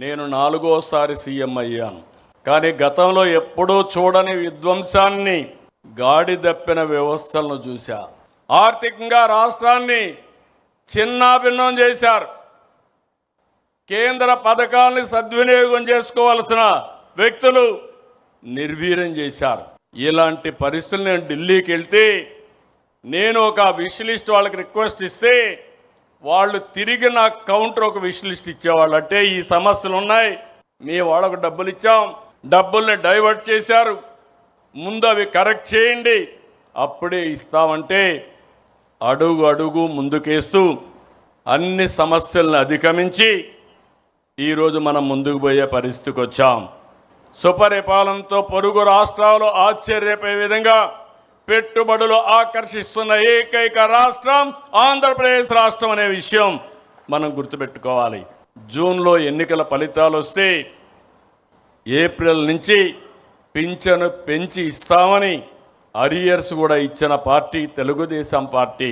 నేను 4వసారి సీఎం అయ్యాను. కానీ గతంలో ఎప్పుడూ చూడని విధ్వంసాన్ని, గాడి దప్పిన వ్యవస్థలను చూశా. ఆర్థికంగా రాష్ట్రాన్ని చిన్నాభిన్నం చేశారు. కేంద్ర పథకాల్ని సద్వినియోగం చేసుకోవాల్సిన వ్యక్తులు నిర్వీర్యం చేశారు. ఇలాంటి పరిస్థితులు నేను ఢిల్లీకి వెళ్తే, నేను ఒక విష్ లిస్ట్ వాళ్ళకి రిక్వెస్ట్ ఇస్తే వాళ్ళు తిరిగి నాకు కౌంటర్ ఒక విష్ లిస్ట్ ఇచ్చేవాళ్ళు. అంటే ఈ సమస్యలు ఉన్నాయి, మీ వాళ్ళకు డబ్బులు ఇచ్చాం, డబ్బుల్ని డైవర్ట్ చేశారు, ముందు అవి కరెక్ట్ చేయండి, అప్పుడే ఇస్తామంటే అడుగు అడుగు ముందుకేస్తూ అన్ని సమస్యలను అధిగమించి ఈరోజు మనం ముందుకు పోయే పరిస్థితికి వచ్చాం. సుపరిపాలనతో పొరుగు రాష్ట్రాలు ఆశ్చర్యపోయే విధంగా పెట్టుబడులు ఆకర్షిస్తున్న ఏకైక రాష్ట్రం ఆంధ్రప్రదేశ్ రాష్ట్రం అనే విషయం మనం గుర్తుపెట్టుకోవాలి. జూన్లో ఎన్నికల ఫలితాలు వస్తే ఏప్రిల్ నుంచి పింఛను పెంచి ఇస్తామని అరియర్స్ కూడా ఇచ్చిన పార్టీ తెలుగుదేశం పార్టీ.